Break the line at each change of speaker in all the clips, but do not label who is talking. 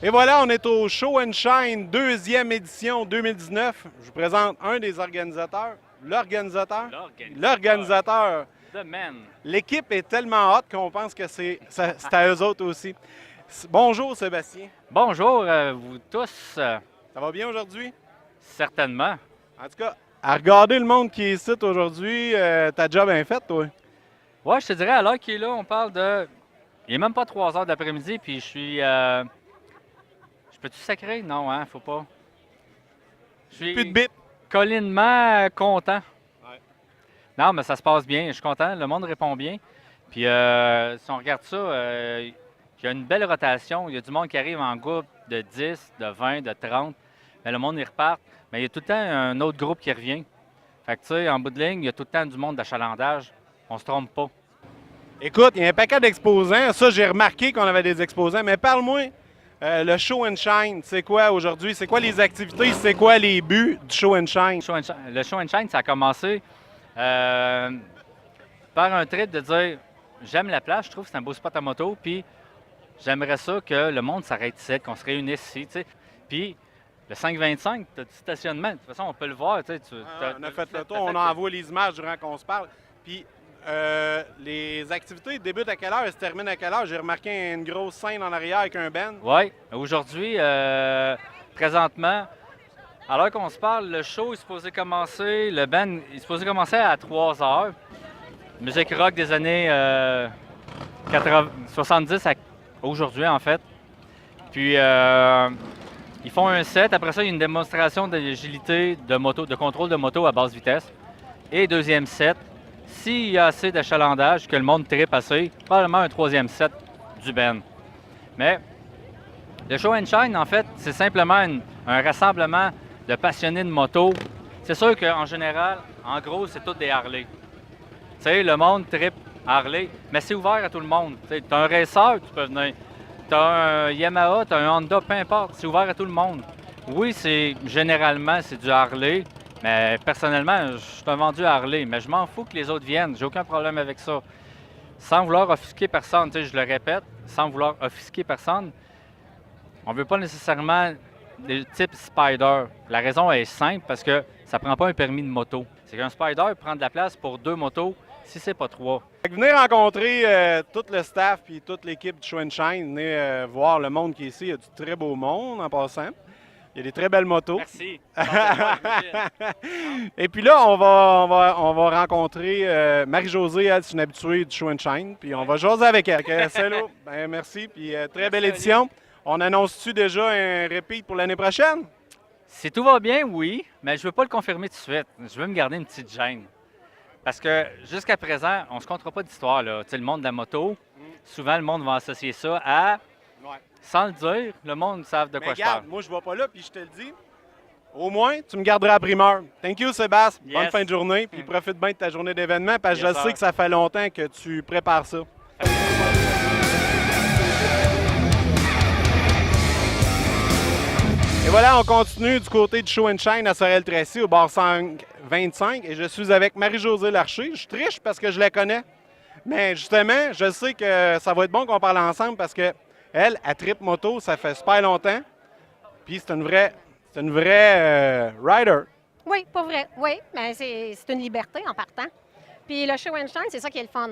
Et voilà, on est au Show and Shine, deuxième édition 2019. Je vous présente un des organisateurs, l'organisateur, l'organisateur.
The Man.
L'équipe est tellement haute qu'on pense que c'est à eux autres aussi. Bonjour Sébastien.
Bonjour, vous tous.
Ça va bien aujourd'hui?
Certainement.
En tout cas, à regarder le monde qui est ici aujourd'hui, ta job est faite, toi?
Ouais, je te dirais, à l'heure qu'il est là, on parle de. Il n'est même pas 3 heures d'après-midi, puis je suis. Je peux-tu sacrer? Non, hein, faut pas. Je suis
Plus de bip.
collinement content.
Ouais.
Non, mais ça se passe bien, je suis content, le monde répond bien. Puis si on regarde ça, il y a une belle rotation. Il y a du monde qui arrive en groupe de 10, de 20, de 30. Mais le monde, il repart. Mais il y a tout le temps un autre groupe qui revient. Fait que, tu sais, en bout de ligne, il y a tout le temps du monde d'achalandage. On se trompe pas.
Écoute, il y a un paquet d'exposants. Ça, j'ai remarqué qu'on avait des exposants. Mais parle-moi, le Show and Shine, c'est quoi aujourd'hui? C'est quoi les activités? C'est quoi les buts du Show and Shine?
Le Show and Shine, ça a commencé par un trip de dire j'aime la plage, je trouve que c'est un beau spot à moto, puis j'aimerais ça que le monde s'arrête ici, qu'on se réunisse ici, tu sais. Puis le 525, tu as du stationnement. De toute façon, on peut le voir, tu sais.
On a fait le tour, on envoie les images durant qu'on se parle. Puis les activités débutent à quelle heure et se terminent à quelle heure? J'ai remarqué une grosse scène en arrière avec un band.
Oui, aujourd'hui, présentement, à l'heure qu'on se parle, le show est supposé commencer, le band est supposé commencer à 3 heures. Musique rock des années 70 à aujourd'hui, en fait. Puis, ils font un set. Après ça, il y a une démonstration d'agilité de moto, de contrôle de moto à basse vitesse. Et deuxième set, s'il y a assez d'achalandage, que le monde trippe assez, probablement un troisième set du band. Mais le Show and Shine, en fait, c'est simplement un rassemblement de passionnés de moto. C'est sûr qu'en général, en gros, c'est tous des Harley. Tu sais, le monde trippe Harley, mais c'est ouvert à tout le monde. Tu as un racer, tu peux venir. Tu as un Yamaha, tu as un Honda, peu importe, c'est ouvert à tout le monde. Oui, généralement, c'est du Harley, mais personnellement, je suis un vendu Harley, mais je m'en fous que les autres viennent, j'ai aucun problème avec ça. Sans vouloir offusquer personne, tu sais, je le répète, sans vouloir offusquer personne, on ne veut pas nécessairement des types Spider. La raison est simple, parce que ça ne prend pas un permis de moto. C'est qu'un Spider prend de la place pour 2 motos, si c'est pas 3.
Venez rencontrer tout le staff et toute l'équipe du Show and Shine. Venez voir le monde qui est ici. Il y a du très beau monde en passant. Il y a des très belles motos.
Merci.
Et puis là, on va rencontrer Marie-Josée. Elle, c'est une habituée du Show and Shine. Puis on va jaser avec elle. Salut. Ben, merci. Puis très belle édition. On annonce-tu déjà un repeat pour l'année prochaine?
Si tout va bien, oui, mais je ne veux pas le confirmer tout de suite. Je veux me garder une petite gêne. Parce que jusqu'à présent, on ne se comptera pas d'histoire. Tu sais, le monde de la moto, souvent le monde va associer ça à, sans le dire, le monde savent de quoi je parle.
Moi, je ne vais pas là, puis je te le dis. Au moins, tu me garderas à primeur. Thank you, Sébastien.
Yes.
Bonne fin de journée, puis profite bien de ta journée d'événement, parce que
Yes,
je sais
sir.
que ça fait longtemps que tu prépares ça. Et voilà, on continue du côté du Show and Shine à Sorel-Tracy, au bar 525. Et je suis avec Marie-Josée Larcher. Je triche parce que je la connais. Mais justement, je sais que ça va être bon qu'on parle ensemble parce que elle trippe moto, ça fait super longtemps. Puis c'est une vraie rider.
Oui, pas vrai. Oui, mais c'est une liberté en partant. Puis le Show and Shine, c'est ça qui est le fun.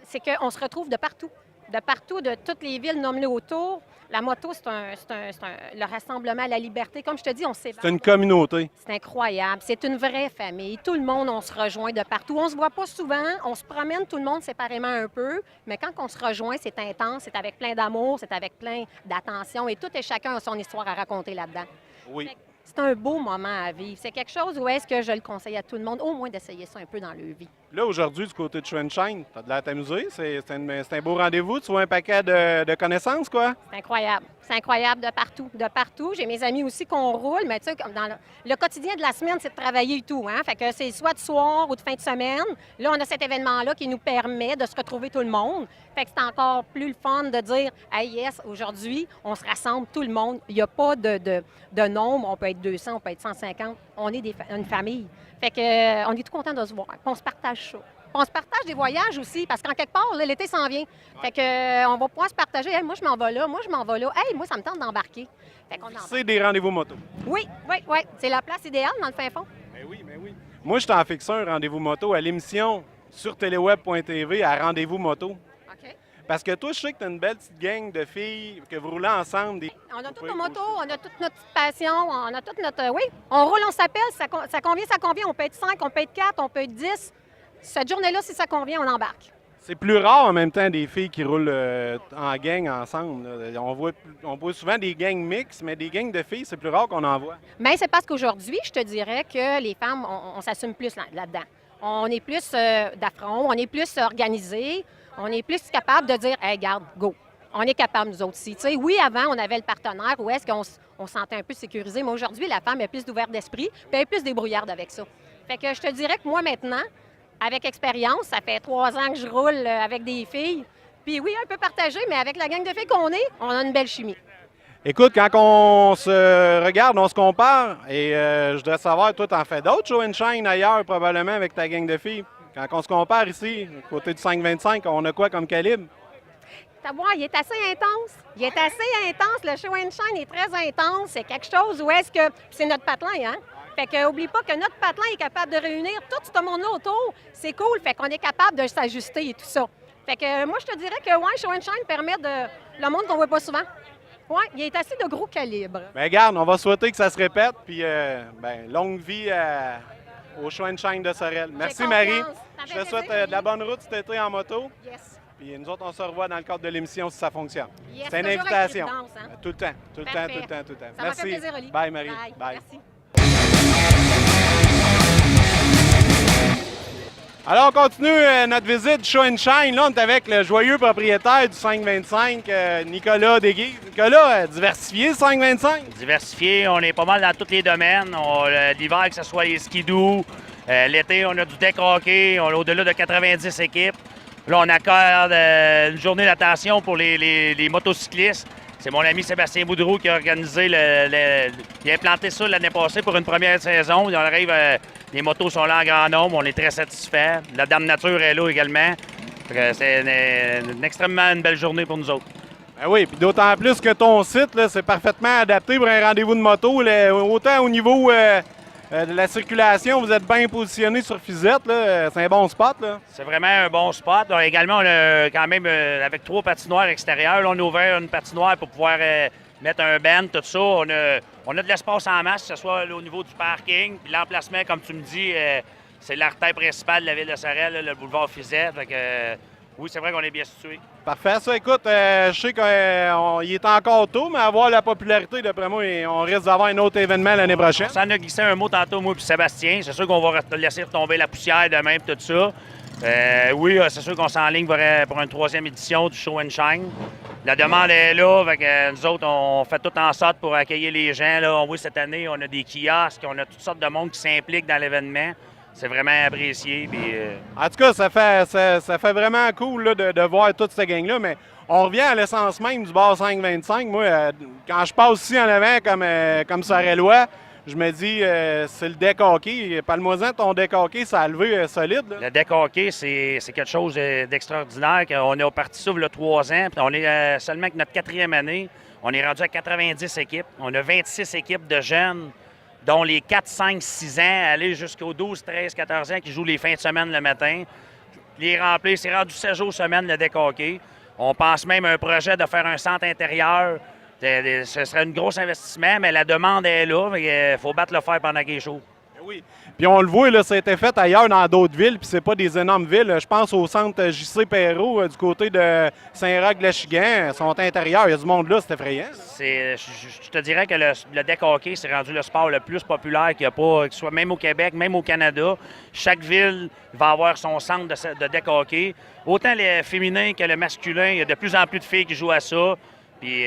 C'est qu'on se retrouve de partout. De partout, de toutes les villes nommées autour. La moto, c'est le rassemblement, la liberté. Comme je te dis, on s'évade.
C'est une communauté.
C'est incroyable. C'est une vraie famille. Tout le monde, on se rejoint de partout. On se voit pas souvent. On se promène tout le monde séparément un peu. Mais quand on se rejoint, c'est intense. C'est avec plein d'amour. C'est avec plein d'attention. Et tout et chacun a son histoire à raconter là-dedans.
Oui.
C'est un beau moment à vivre. C'est quelque chose où est-ce que je le conseille à tout le monde, au moins d'essayer ça un peu dans leur vie.
Là, aujourd'hui, du côté de Show and Shine, t'as de l'air à t'amuser. C'est un beau rendez-vous. Tu vois un paquet de connaissances, quoi.
C'est incroyable. C'est incroyable de partout. De partout. J'ai mes amis aussi qu'on roule, mais tu sais, comme dans le quotidien de la semaine, c'est de travailler et tout. Hein? Fait que c'est soit de soir ou de fin de semaine. Là, on a cet événement-là qui nous permet de se retrouver tout le monde. Fait que c'est encore plus le fun de dire « Hey, yes, aujourd'hui, on se rassemble tout le monde. Il n'y a pas de nombre. On peut être 200, on peut être 150. On est une famille. Fait que on est tout content de se voir. On se partage ça. on se partage des voyages aussi, parce qu'en quelque part, là, l'été s'en vient. Fait que, on va pouvoir se partager. Hey, moi, je m'en vais là. Moi, je m'en vais là. Hey, moi, ça me tente d'embarquer. Fait qu'on embarque.
C'est des rendez-vous moto.
Oui, oui, oui. C'est la place idéale dans le fin fond.
Ben oui, ben oui. Moi, je t'en fixe un rendez-vous moto à l'émission sur téléweb.tv à rendez-vous moto.
OK.
Parce que toi, je sais que tu as une belle petite gang de filles que vous roulez ensemble.
On a toutes nos motos, on a toute notre petite passion, on a toute notre... Oui, on roule, on s'appelle, ça convient, ça convient. On peut être 5, on peut être 4, on peut être 10. Cette journée-là, si ça convient, on embarque.
C'est plus rare en même temps des filles qui roulent en gang ensemble. Là. On voit souvent des gangs mixtes, mais des gangs de filles, c'est plus rare qu'on en voit.
Mais c'est parce qu'aujourd'hui, je te dirais que les femmes, on s'assume plus là-dedans. On est plus d'affront, on est plus organisé, on est plus capable de dire « Hey, garde, go ». On est capable, nous autres aussi. Tu sais, oui, avant, on avait le partenaire où est-ce qu'on se sentait un peu sécurisé, mais aujourd'hui, la femme est plus d'ouverte d'esprit, puis elle est plus débrouillarde avec ça. Fait que je te dirais que moi, maintenant, avec expérience, ça fait 3 ans que je roule avec des filles. Puis oui, un peu partagé, mais avec la gang de filles qu'on est, on a une belle chimie.
Écoute, quand on se regarde, on se compare, et je voudrais savoir, toi, t'en fais d'autres show and shine ailleurs, probablement, avec ta gang de filles. Quand on se compare ici, côté du 525, on a quoi comme calibre?
Ta voix, il est assez intense. Il est assez intense. Le show and shine est très intense. C'est quelque chose où est-ce que... Puis c'est notre patelin, hein? Fait que oublie pas que notre patelin est capable de réunir tout ce monde-là autour. C'est cool. Fait qu'on est capable de s'ajuster et tout ça. Fait que moi, je te dirais que, ouais, show and shine permet de... Le monde qu'on voit pas souvent. Oui, il est assez de gros calibre.
Bien, regarde, on va souhaiter que ça se répète, puis longue vie au show and shine de Sorel. Merci, Marie. Je te souhaite de la bonne route cet été en moto.
Yes.
Puis nous autres, on se revoit dans le cadre de l'émission si ça fonctionne.
Yes,
c'est une
toujours
invitation.
avec présidence, hein?
Tout le temps, tout le temps,
Parfait.
tout le temps, tout le temps.
Ça m'a fait plaisir, Oli.
Bye, Marie. Bye.
Merci.
Alors, on continue notre visite du Show and Shine. Là, on est avec le joyeux propriétaire du 525, Nicolas Desguy. Nicolas, diversifié le 525?
Diversifié, on est pas mal dans tous les domaines. L'hiver, que ce soit les skidoo, l'été, on a du deck hockey, on a au-delà de 90 équipes. Là, on accorde une journée d'attention pour les motocyclistes. C'est mon ami Sébastien Boudreau qui a organisé il a implanté ça l'année passée pour une première saison. Il arrive, les motos sont là en grand nombre, on est très satisfaits. La Dame Nature est là également. C'est une extrêmement belle journée pour nous autres.
Ben oui, puis d'autant plus que ton site, là, c'est parfaitement adapté pour un rendez-vous de moto. Là, autant au niveau de la circulation, vous êtes bien positionné sur Fizette. C'est un bon spot. Là.
C'est vraiment un bon spot. Là, également, on a quand même, avec 3 patinoires extérieures, là, on a ouvert une patinoire pour pouvoir mettre un band, tout ça. On a de l'espace en masse, que ce soit là, au niveau du parking. Puis l'emplacement, comme tu me dis, c'est l'artère principale de la ville de Sorel, là, le boulevard Fizette. Fait que, oui, c'est vrai qu'on est bien situé.
Parfait. Ça, écoute, je sais qu'il est encore tôt, mais avoir la popularité, d'après moi, on risque d'avoir un autre événement l'année prochaine.
On s'en a glissé un mot tantôt, moi et Sébastien. C'est sûr qu'on va laisser retomber la poussière demain et tout ça. Oui, c'est sûr qu'on s'enligne pour une 3e édition du Show and Shine. La demande est là, fait que nous autres, on fait tout en sorte pour accueillir les gens. Là. On voit cette année, on a des kiosques, on a toutes sortes de monde qui s'impliquent dans l'événement. C'est vraiment apprécié. Puis,
En tout cas, ça fait vraiment cool là, de voir toute cette gang-là, mais on revient à l'essence même du bar 525. Moi, quand je passe ici en avant comme Sorellois, je me dis, c'est le deck hockey. Parle-moi-en de ton deck hockey, ça a levé solide. Là.
Le deck hockey, c'est quelque chose d'extraordinaire. On est parti sur le 3 ans, puis on est seulement que notre 4e année. On est rendu à 90 équipes. On a 26 équipes de jeunes, dont les 4, 5, 6 ans, aller jusqu'aux 12, 13, 14 ans qui jouent les fins de semaine le matin. Les remplir, c'est rendu 7 jours semaine le deck hockey. On pense même à un projet de faire un centre intérieur. Ce serait un gros investissement, mais la demande est là. Il faut battre le fer pendant qu'il est chaud.
Oui. Puis on le voit, là, ça a été fait ailleurs dans d'autres villes, puis c'est pas des énormes villes. Je pense au centre J.C. Perrault du côté de Saint-Roch-Lachigan. Son intérieur, il y a du monde là, c'est effrayant.
Je te dirais que le deck hockey, c'est rendu le sport le plus populaire qu'il n'y a pas, que ce soit même au Québec, même au Canada. Chaque ville va avoir son centre de deck hockey. Autant le féminin que le masculin, il y a de plus en plus de filles qui jouent à ça. Puis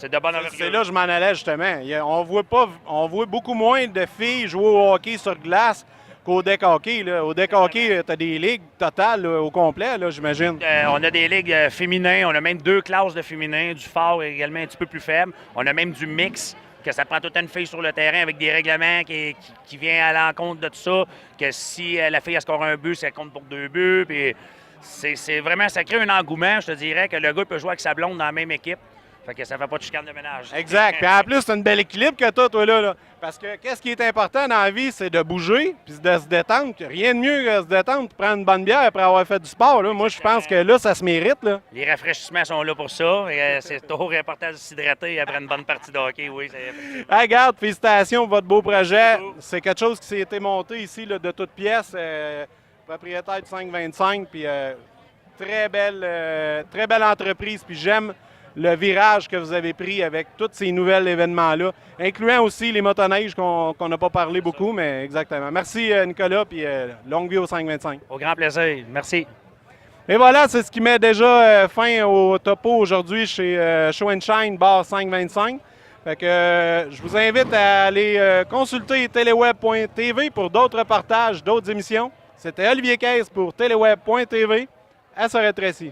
c'est de bonne envergure.
C'est là que je m'en allais justement. On voit beaucoup moins de filles jouer au hockey sur glace qu'au deck hockey. Là. Au deck hockey, tu as des ligues totales là, au complet, là, j'imagine.
On a des ligues féminines. On a même 2 classes de féminins, du fort également un petit peu plus faible. On a même du mix. que ça prend toute une fille sur le terrain avec des règlements qui viennent à l'encontre de tout ça, que si la fille a score un but, ça compte pour 2 buts. Puis c'est vraiment, ça crée un engouement, je te dirais, que le gars peut jouer avec sa blonde dans la même équipe. Fait que ça fait pas de chicane de ménage.
Exact. Puis en plus, c'est un bel équilibre que tu as, toi, là. Parce que qu'est-ce qui est important dans la vie, c'est de bouger puis de se détendre. Rien de mieux que de se détendre et prendre une bonne bière après avoir fait du sport. Là. Moi, je pense que là, ça se mérite. Là.
Les rafraîchissements sont là pour ça. C'est toujours important de s'hydrater après une bonne partie de hockey, oui.
Hey, regarde, félicitations pour votre beau projet. C'est quelque chose qui s'est été monté ici là, de toutes pièces. Propriétaire du 525, puis très belle entreprise. Puis j'aime le virage que vous avez pris avec tous ces nouveaux événements-là, incluant aussi les motoneiges qu'on n'a pas parlé beaucoup, mais exactement. Merci Nicolas, puis longue vie au 525.
Au grand plaisir. Merci.
Et voilà, c'est ce qui met déjà fin au topo aujourd'hui chez Show & Shine, bar 525. Fait que je vous invite à aller consulter teleweb.tv pour d'autres reportages, d'autres émissions. C'était Olivier Caisse pour teleweb.tv. À Sorel-Tracy.